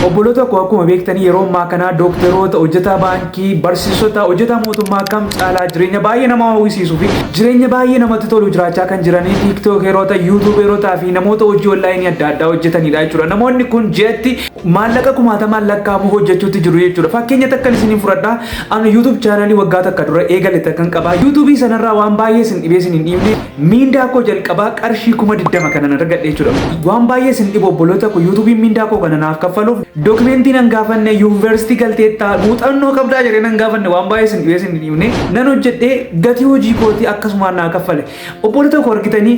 Obboloota koo akkuma beektanii yeroo ammaa kana dookteroota, hojjetaa baankii, barsiisota, hojjetaa mootummaa akkam caalaa jireenya baay'ee nama hawwisiisuu fi jireenya baay'ee namatti tolu jiraachaa kan jiranii tiiktookeroota, yuutuuberoota fi namoota hojii onlaayinii adda addaa hojjetanidha jechuudha. Namoonni kun ji'atti maallaqa kumaatamaan lakkaa'amu hojjechuutti jiru jechuudha. Fakkeenya takka isiniin fudhadhaa. Ani YouTube chaanalii waggaa takka dura eegale takkan qabaa. YouTube sanarraa waan baay'ee isin dhibee isin hin dhiibne miindaa koo jalqabaa qarshii 20 kanan argadhe jechuudha. Waan baay'ee isin dhibu obboloota koo YouTube miindaa koo kana naaf kaffaluuf dokumentii nan gaafanne yuunivarsiitii galteettaa muuxannoo qabdaa jedhee nan gaafanne waan baay'ee isin dhibee isin hin dhiibne nan hojjedhee gatii hojii kootii akkasumaan naa kaffale. Obboloota koo argitanii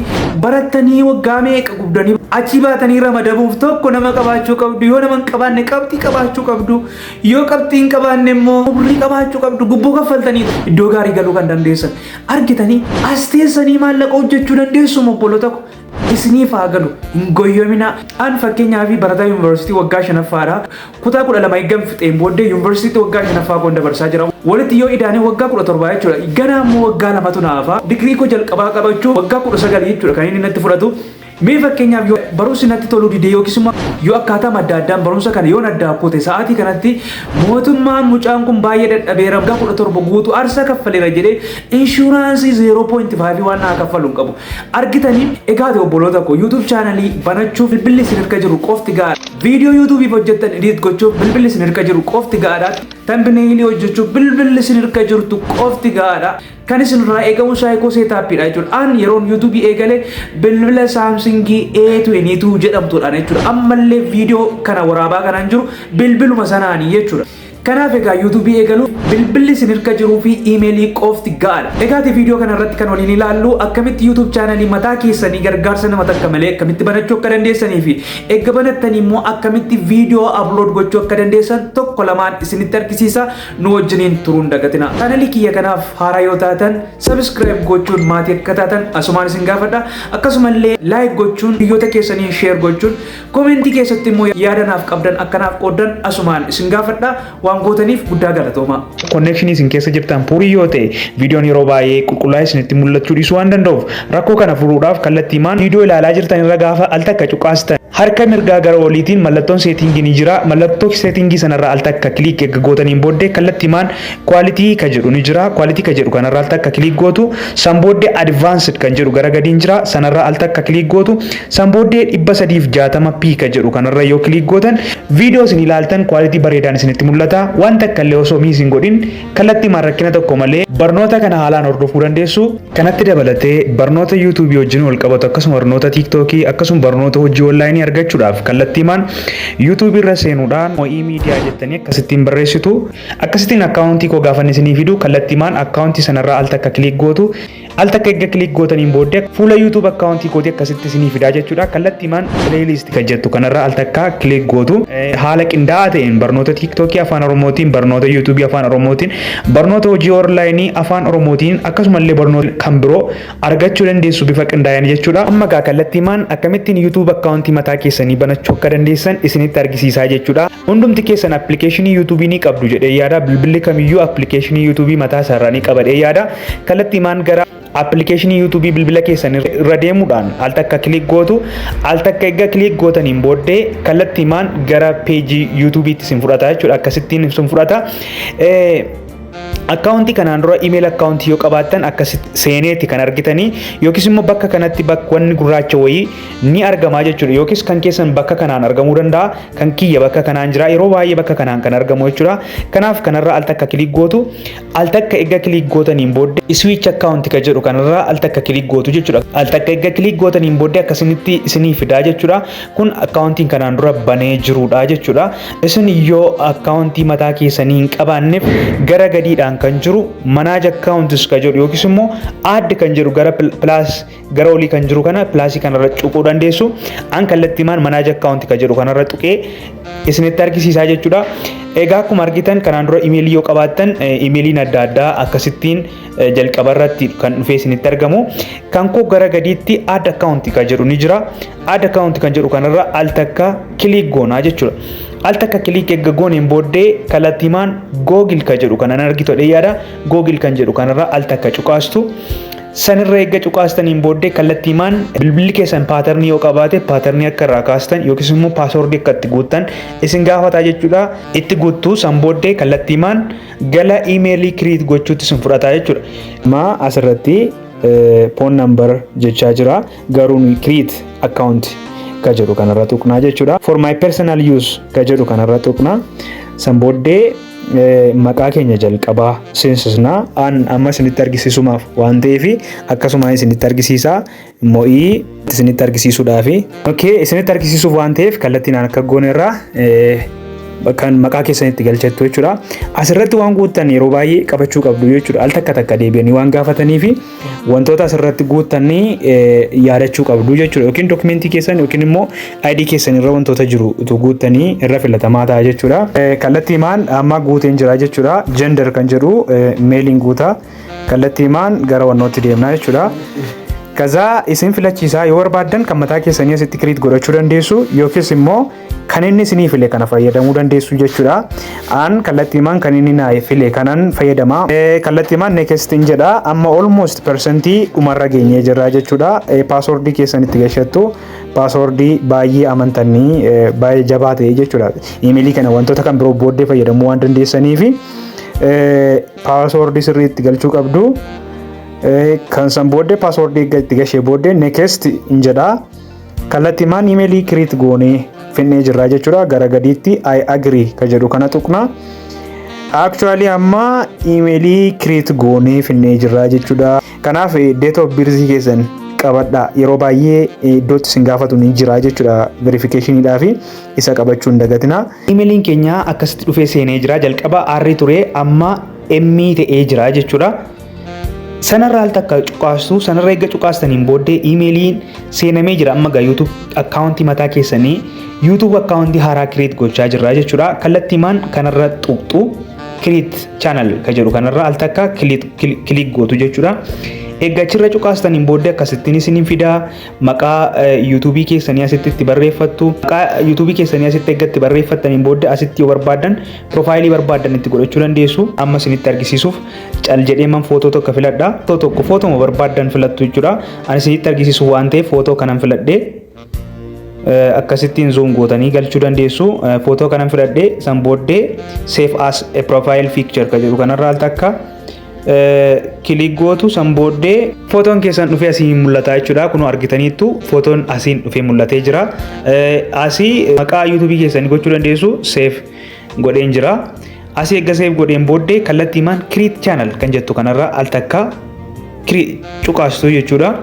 barattanii waggaa meeqa gubdanii achi baatanii ramadamuuf tokko nama qabaachuu qabdu. Yoo nama hin qabaanne qabxii qabaachuu qabdu. Yoo qabxii hin qabaanne immoo birrii qabaachuu qabdu. Gubboo kaffaltanii iddoo gaarii galuu kan dandeessan argitanii as teessanii maallaqa hojjechuu dandeessu obboloota koo. Isiniif haa galu hin goyyoominaa. An fakkeenyaaf barataa yuunivarsiitii waggaa 5ffaadha. Kutaa 12 eeggan fixeen booddee yuunivarsiitii waggaa 5ffaa koon dabarsaa jira. Walitti yoo idaane waggaa 17 jechuudha. Ganaa immoo waggaa 2tu naafa. Digirii koo jalqabaa qabachuu waggaa 19 jechuudha kan inni natti fudhatu. Mee fakkeenyaaf yoo barumsi natti toluu didee yookiis immoo yoo akkaataa adda addaan barumsa kana yoo adda kute sa'aatii kanatti mootummaan mucaan kun baay'ee dadhabeera waggaa 17 guutuu aarsaa kaffaleera jedhee inshuraansii 0.5 waan naa kaffaluun qabu. Argitanii egaa obboloota koo YouTube chaanalii banachuuf bilbilli isin harka jiru qofti gaadha. Viidiyoo YouTubeif hojjettan edit gochuuf bilbilli isin harka jiru qofti gaadha. Thumbnail hojjechuuf bilbilli isin harka jirtu qofti gaadha. Kan isin irraa eegamu saayikoo seetaappiidha jechuudha. An yeroon YouTube eegale bilbila Samsung A22 jedhamtuudhaan jechuudha. Ammallee viidiyoo kana waraabaa kanaan jiru bilbiluma sanaanii jechuudha. Kanaaf egaa YouTube eegaluuf bilbilli isin harka jiruu fi iimeelii qofti gaadha. Egaati viidiyoo kana irratti kan waliin ilaallu akkamitti YouTube chaanalii mataa keessanii gargaarsa nama takka malee akkamitti banachuu akka dandeessanii fi eegga banattanii immoo akkamitti viidiyoo upload gochuu akka dandeessan tokko lamaan isinitti argisiisa. Nu wajjiniin turuun dagatina. Chaanalii kiyya kanaaf haaraa yoo taatan subscribe gochuun maatii akka taatan asumaan isin gaafadha. Akkasumallee like gochuun biyyoota keessanii share gochuun komentii keessatti immoo yaada naaf qabdan akkanaaf qoodan asumaan isin gaafadha. Waan gootaniif guddaa galatooma. Connection isin keessa jirtan purii yoo ta'e viidiyoon yeroo baay'ee qulqullaa'ee isinitti mul'achuu dhiisuu waan danda'uuf rakkoo kana furuudhaaf kallattiimaan viidiyoo ilaalaa jirtan irra gaafa al takka cuqaastan harka mirgaa gara oliitiin mallattoon seetingii ni jira. Mallattoo seetingii sanarraa al takka kiliik eegga gootaniin booddee kallattiimaan quality ka jedhu ni jira. Quality ka jedhu kanarraa al takka kiliik gootu san booddee advanced kan jedhu gara gadiin jira. Sanarraa al takka kiliik gootu san booddee 360p ka jedhu kanarra yoo kiliik gootan viidiyoo isin ilaaltan quality bareedaan isinitti mul'ata. Wanta kallee osoo miisiin godhin kallattiimaan rakkina tokko malee barnoota kana haalaan hordofuu dandeessu. Kanatti dabalatee barnoota YouTube wajjin wal qabatu akkasuma barnoota TikTokii akkasuma barnoota hojii onlaayinii argachuudhaaf kallattiimaan YouTube irra seenuudhaan mo'ii miidiyaa jettanii akkasittiin barreessitu. Akkasittiin akkaawuntii koo gaafanne isinii fidu kallattiimaan akkaawuntii sanarraa al takka kiliik gootu. Al takka eegga kiliik gootaniin booddee fuula YouTube akkaawuntii kootii akkasitti isinii fidaa jechuudha. Kallattiimaan playlist kan jettu kanarraa al takka kiliik gootu. Haala qindaa'aa ta'een barnoota TikTokii afaan Oromootiin, barnoota YouTube afaan Oromootiin, barnoota hojii onlaayinii afaan Oromootiin akkasumallee barnoota kan biroo argachuu dandeessu bifa qindaa'een jechuudha. Amma gaa kallattiimaan akkamittiin YouTube akkaawuntii mataa keessanii banachuu akka dandeessan isinitti argisiisaa jechuudha. Hundumti keessan appilikeeshinii YouTube ni qabdu jedhee yaada. Bilbilli kamiyyuu appilikeeshinii YouTube mataa isaarraa ni qaba jedhee yaada. Kallattiimaan gara appilikeeshinii YouTube bilbila keessan irra deemuudhaan al takka kiliik gootu. Al takka eegga kiliik gootaniin booddee kallattiimaan gara peejii YouTubeetti isin fudhata jechuudha. Akkasittiin isin fudhata. Akkaawuntii kanaan dura email akkaawuntii yoo qabaattan akkasitti seeneetti kan argitanii yookiis immoo bakka kanatti wanni gurraacha wayii ni argamaa jechuudha. Yookiis kan keessan bakka kanaan argamuu danda'a. Kan kiyya bakka kanaan jira. Yeroo baay'ee bakka kanaan kan argamu jechuudha. Kanaaf kanarraa al takka kiliik gootu. Al takka eegga kiliik gootaniin booddee switch akkaawuntii kan jedhu kanarraa al takka kiliik gootu jechuudha. Al takka eegga kiliik gootaniin booddee akkasinitti isinii fidaa jechuudha. Kun akkaawuntiin kanaan dura banee jirudha jechuudha. Isin yoo akkaawuntii mataa keessanii hin qabaanneef gara gadiidhaan kan jiru manage accounts ka jedhu yookiis immoo add kan jedhu gara plus gara olii kan jiru kana plusii kanarra tuquu dandeessu. An kallattiimaan manage account ka jedhu kanarra tuqee isinitti argisiisaa jechuudha. Egaa akkuma argitan kanaan dura imeelii yoo qabaattan imeeliin adda addaa akkasittiin jalqaba irratti kan dhufee isinitti argamu. Kan koo gara gadiitti add account ka jedhu ni jira. Add account kan jedhu kanarra al takka kiliik goonaa jechuudha. Al takka kiliik eegga gooneen booddee kallattiimaan Google ka jedhu kanan argitu yaada. Google kan jedhu kanarra al takka cuqaastu. sanirra eegga cuqaastaniin booddee kallattiimaan bilbilli keessan paatarnii yoo qabaate paatarnii akka irraa kaastan yookiis immoo paaswordii akka itti guuttan isin gaafataa jechuudha. Itti guuttuu san booddee kallattiimaan gara iimeelii kiriit gochuutti isin fudhataa jechuudha. Ma asirratti phone number jechaa jira garuu kiriit account ka jedhu kanarra tuqnaa jechuudha. For my personal use ka jedhu kanarra tuqnaa. San booddee maqaa keenya jalqabaa seensisnaa amma isinitti argisiisumaaf waan ta'eef akkasuma isinitti argisiisaa mo'ii isinitti argisiisuudhaaf isinitti argisiisuuf waan ta'eef kallattiin akka goonerraa kan maqaa keessanitti galchattu jechuudha. Asirratti waan guuttan yeroo baay'ee qabachuu qabdu jechuudha. Al takka deebi'anii waan gaafatanii fi wantoota asirratti guuttanii yaadachuu qabdu jechuudha. Yookiin dokumentii keessan yookiin immoo ID keessan irra wantoota jiru utuu guuttanii irra filatamaa ta'a jechuudha. Kallattiimaan amma guuteen jira jechuudha. Gender kan jedhu meeliin guutaa. Kallattiimaan gara wannootti deemnaa jechuudha. Kazaa isin filachiisaa yoo barbaaddan kan mataa keessanii asitti kiriit godhachuu dandeessu yookiis immoo kan inni isinii file kana fayyadamuu dandeessu jechuudha. An kallattiimaan kan inni naa file kanan fayyadama. Kallattiimaan next jedha amma almost percentii dhumarra geenyee jirra jechuudha. Paaswordii keessan itti galchattu paaswordii baay'ee amantanii baay'ee jabaa ta'e jechuudha. Iimeelii kana wantoota kan biroo booddee fayyadamuu waan dandeessaniif paaswordii sirriitti galchuu qabdu. Kan san booddee paaswordii itti gashee booddee next jedha. Kallattiimaan iimeelii kiriit goonee finnee jirra jechuudha. Gara gadiitti I agree ka jedhu kana tuqna. Actually amma iimeelii kiriit goonee finnee jirra jechuudha. Kanaaf date of birth keessan qabadha. Yeroo baay'ee iddootti isin gaafatu ni jira jechuudha. Verificationidhaaf isa qabachuu hin dagatina. Iimeeliin keenya akkasitti dhufee seenee jira. Jalqaba R ture amma M ta'ee jira jechuudha. Sanarraa al takka cuqaastu sanarra eegga cuqaastaniin booddee iimeeliin seenamee jira. Amma gaa YouTube akkaawuntii mataa keessanii YouTube akkaawuntii haaraa kiriit gochaa jirra jechuudha. Kallattiimaan kanarra tuqxu kiriit channel ka jedhu kanarra al takka kilik gootu jechuudha. Eegga achirra cuqaastaniin booddee akkasittiin isiniin fidaa maqaa YouTube keessanii asitti itti barreeffattu. Maqaa YouTube keessanii asitti eeggatti barreeffattaniin booddee asitti yoo barbaadan profaayilii barbaadan itti godhachuu dandeessu. Amma isinitti argisiisuuf cal jedhee man footoo tokko filadha. Footoo barbaadan filattu jechuudha. Ani isinitti argisiisu waan ta'eef footoo kanan filadhee akkasittiin zoom gootanii galchuu dandeessu. Footoo kanan filadhee san booddee save as a profile picture ka jedhu kanarra al takka kilik gootu san booddee footoon keessan dhufee asii mul'ata jechuudha. Kun argitaniittu footoon asiin dhufee mul'atee jira. Asii maqaa YouTube keessanii gochuu dandeessu save godheen jira. Asii eegga save godheen booddee kallattiimaan kiriit channel kan jettu kanarra al takka cuqaastu jechuudha.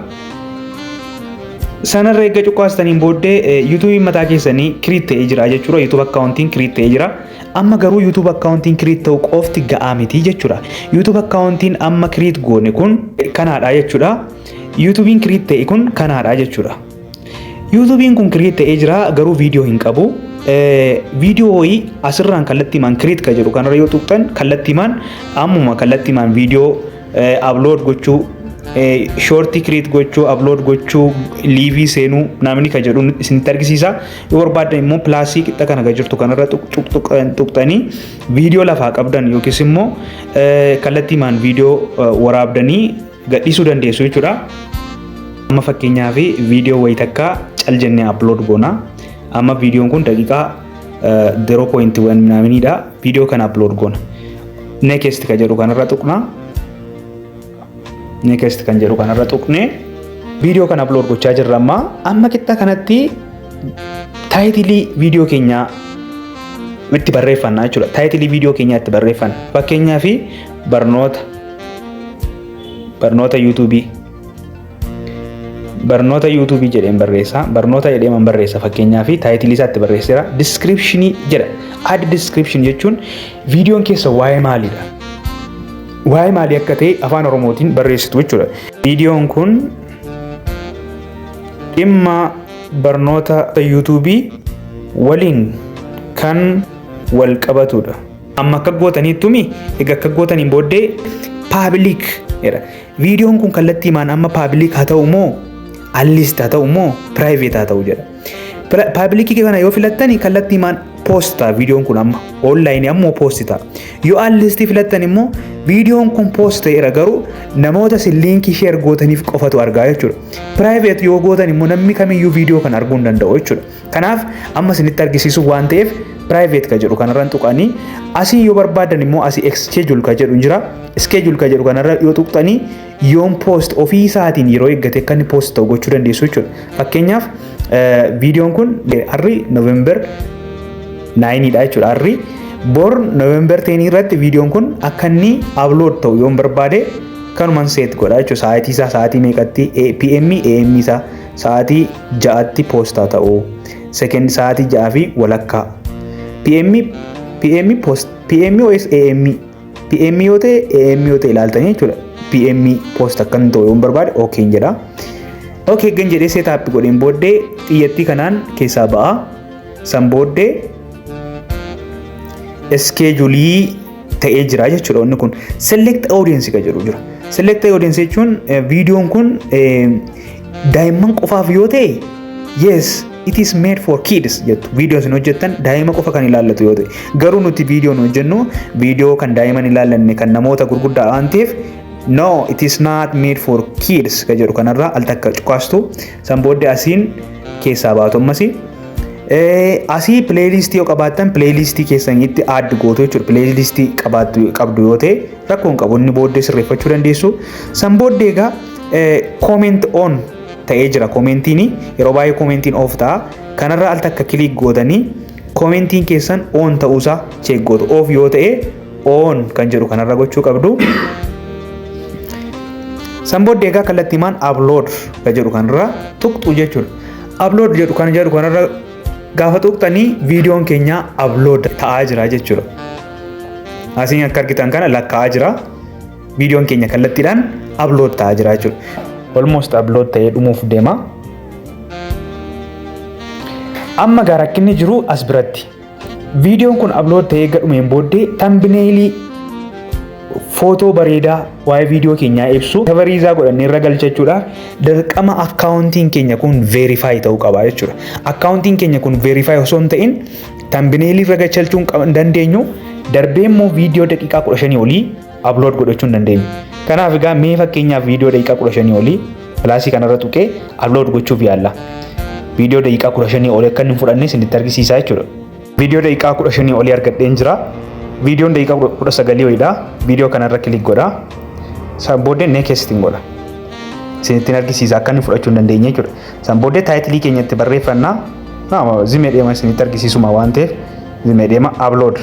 Sanarra eegga cuqaastaniin booddee YouTube mataa keessanii kiriit ta'ee jira jechuudha. YouTube akkaawuntiin kiriit ta'ee jira. Amma garuu YouTube akkaawuntiin kiriit ta'u qofti ga'aa miti jechuudha. YouTube akkaawuntiin amma kiriit goone kun kanaadha jechuudha. YouTubein kiriit ta'e kun kanaadha jechuudha. YouTubein kun kiriit ta'ee jira garuu viidiyoo hin qabu. Viidiyoo asirraan kallattiimaan kiriit ka jedhu kanarra yoo tuqxan kallattiimaan ammuma kallattiimaan viidiyoo upload gochuu shortii kiriit gochuu upload gochuu liivii seenuu namni ka jedhu isinitti argisiisa. Yoo barbaadan immoo pilaasii qixa kana ga jirtu kanarra tuqxanii viidiyoo lafaa qabdan yookiis immoo kallattiimaan viidiyoo waraabdanii gadhiisuu dandeessu jechuudha. Amma fakkeenyaaf viidiyoo wayii takka cal jennee upload goona. Amma viidiyoon kun daqiiqaa 0.1 minaaminidha. Viidiyoo kana upload goona. Next ka jedhu kanarra tuqna. Next kan jedhu kanarra tuqne viidiyoo kana upload gochaa jirra. Amma qixa kanatti taayitilii viidiyoo keenyaa itti barreeffanna jechuudha. Taayitilii viidiyoo keenyaa itti barreeffanna. Fakkeenyaaf barnoota YouTube jedheen barreessa. Barnoota jedheen barreessa fakkeenyaaf taayitilii isaa itti barreesseera. Description jedha. Add description jechuun viidiyoon keessa waa'ee maaliidha? Waa'ee maalii akka ta'e afaan Oromootiin barreessitu jechuudha. Viidiyoon kun dhimma barnoota YouTube waliin kan wal qabatudha. Amma akka gootaniittumi egaa akka gootaniin booddee public jedha. Viidiyoon kun kallattiimaan amma public haa ta'u moo unlisted haa ta'u moo private haa ta'u jedha. Public kana yoo filattani kallattii maan posta videoon kun amma online ammoo postita. Yoo allisti filattan immoo videoon kun post ta'eera garuu namoota sin linkii share gootaniif qofatu argaa jechuudha. Private yoo gootan immoo namni kamiyyuu video kan arguu hin danda'u jechuudha. Kanaaf amma isinitti argisiisuuf waan ta'eef private ka jedhu kanarraan tuqanii asii yoo barbaadan immoo asii schedule ka jedhu jira. Schedule ka jedhu kanarra yoo tuqxanii yoon post ofii isaatiin yeroo eeggate akka inni post ta'u gochuu dandeessu jechuudha. Fakkeenyaaf videoon kun harri November 9 dha jechuudha. Harri bor November 10 irratti videoon kun akka inni upload ta'u yoon barbaade kanumaan set godha jechuudha. Sa'aatii isaa sa'aatii meeqatti PM AM isaa sa'aatii 6tti posta ta'u. Second sa'aatii 6 fi walakkaa. PM post PM OS AM PM yoo ta'e AM yoo ta'e ilaaltanii jechuudha. PM post akka inni ta'u yoon barbaade okay jedha. Okay gan jedhee setup godheen booddee xiyyattii kanaan keessaa ba'a. San booddee schedule ta'ee jira jechuudha. Inni kun select audience ka jedhu jira. Select audience jechuun videoon kun daa'imman qofaaf yoo ta'e yes it is made for kids jettu. Videoon isin hojjettan daa'ima qofa kan ilaallatu yoo ta'e garuu nuti videoon hojjennu video kan daa'iman ilaallanne kan namoota gurguddaa waan ta'eef no it is not made for kids ka jedhu kanarraa al takka cuqaastu. San booddee asiin keessaa baatu ammasii asii playlistii yoo qabaattan playlistii keessanitti add gootu jechuudha. Playlistii qabdu yoo ta'e rakkoon qabu inni booddee sirreeffachuu dandeessu. San booddee egaa comment on ta'ee jira. Commentiin yeroo baay'ee commentiin off ta'a. Kanarraa al takka click gootanii commentiin keessan on ta'uusaa check gootu. Off yoo ta'e on kan jedhu kanarra gochuu qabdu. San booddee egaa kallattiimaan upload ka jedhu kanarra tuqxu jechuudha. Upload jedhu kanarra gaafa tuqxanii videoon keenya upload ta'aa jira jechuudha. Asiin akka argitan kana lakkaa'aa jira. Videoon keenya kallattiidhaan upload ta'aa jira jechuudha. Almost upload ta'ee dhumuuf deema. Amma gara rakkinni jiru as biratti. Videoon kun upload ta'ee gadhumeen booddee thumbnailii footoo bareedaa waa'ee viidiyoo keenyaa ibsu favoriizaa godhannee irra galchachuudhaaf dirqama akkaawuntiin keenya kun verify ta'uu qaba jechuudha. Akkaawuntiin keenya kun verify osoo hin ta'in thumbnailii irra galchachuu hin dandeenyu. Darbee immoo viidiyoo daqiiqaa 15 olii upload godhachuu hin dandeenyu. Kanaaf egaa mee fakkeenyaaf viidiyoo daqiiqaa 15 olii pilaasii kanarra tuqee upload gochuuf yaalla. Viidiyoo daqiiqaa 15 olii akka inni fudhanne isinitti argisiisa jechuudha. Viidiyoo daqiiqaa 15 olii argadheen jira. Videoon daqiiqaa 19 ho'iidha. Viidiyoo kanarra kilik godha. San booddee next godha. Isinitti argisiisa akka inni fudhachuu hin dandeenye jechuudha. San booddee taayitilii keenyatti barreeffannaa. Zimee deema isinitti argisiisuma waan ta'eef zimee deema upload.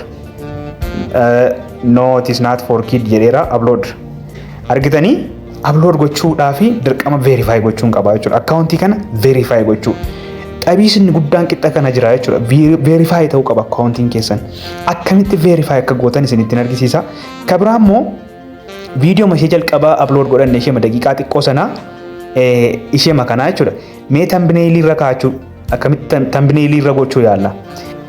No it is not for kid jedheera upload. Argitanii upload gochuudhaaf dirqama verify gochuun qaba jechuudha. Akkaawuntii kana verify gochuu. Qabiisni guddaan qixxa kana jira jechuudha. Verify ta'uu qaba akkaawuntiin keessan. Akkamitti verify akka gootan isinitti argisiisa. Kabiraan immoo viidiyoo ishee jalqabaa upload godhanne ishee daqiiqaa xiqqoo sana ishee makanaa jechuudha. Mee thumbnail irra kaa'achuu akkamitti thumbnail irra gochuu yaalla.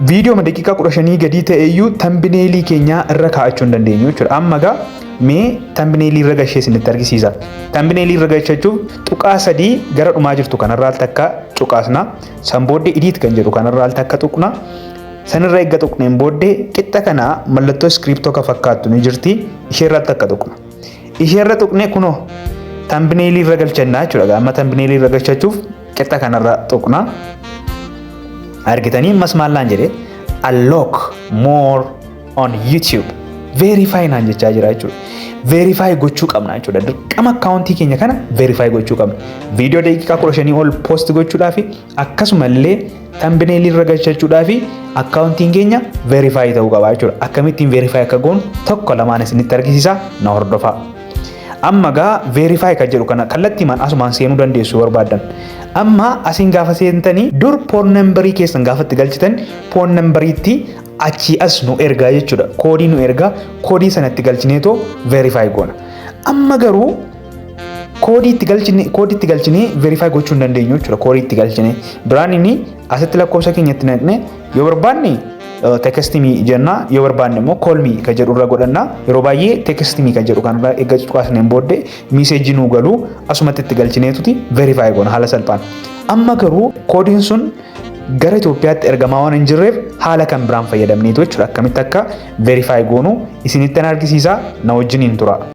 Viidiyoo daqiiqaa 15 gadi ta'eyyuu thumbnail keenya irra kaa'achuu hin dandeenyu jechuudha. Amma egaa mee thumbnail irra gashee isinitti argisiisa. Thumbnail irra gashachuuf tuqaa 3 gara dhumaa jirtu kanarraa al takka tuqaasna. San booddee edit kan jedhu kanarraa al takka tuqna. Sanirra eegga tuqneen booddee qixxa kana mallattoo script akka fakkaattu ni jirti. Isheerra al takka tuqna. Isheerra tuqnee kunoo thumbnail irra galchannaa jechuudha. Amma thumbnail irra gashachuuf qixxa kanarra tuqna. Argitanii ammas maallaan jedhee unlock more on YouTube. Verify naan jechaa jira jechuudha. Verify gochuu qabna jechuudha. Dirqama akkaawuntii keenya kana verify gochuu qabna. Viidiyoo daqiiqaa 15 ol post gochuudhaaf akkasumallee thumbnail irra galchachuudhaaf akkaawuntiin keenya verify ta'uu qaba jechuudha. Akkamittiin verify akka goonu tokko lamaan isinitti argisiisa na hordofaa. Amma gaa verify kan jedhu kana kallattiimaan asumaan seenuu dandeessu barbaadan. Amma asiin gaafa seentanii dur phone numberii keessan gaafatti galchitan phone numberiitti achi as nu ergaa jechuudha. Koodii nu ergaa koodii sanatti galchineetoo verify goona. Amma garuu koodii itti galchinee verify gochuu hin dandeenyu jechuudha. Koodii itti galchinee duraan inni asitti lakkoofsa keenyatti naqne yoo barbaanne text me jenna yoo barbaanne immoo call me kan jedhu irra godhanna. Yeroo baay'ee text me kan jedhu kanarra eegga cuqaasneen booddee message nu galu asumatti itti galchineetuti verify goona haala salphaan. Amma garuu koodiin sun gara Itoophiyaatti ergamaa waan hin jirreef haala kan biraan fayyadamneetu jechuudha. Akkamitti akka verify goonu isinittan argisiisa na wajjiniin tura.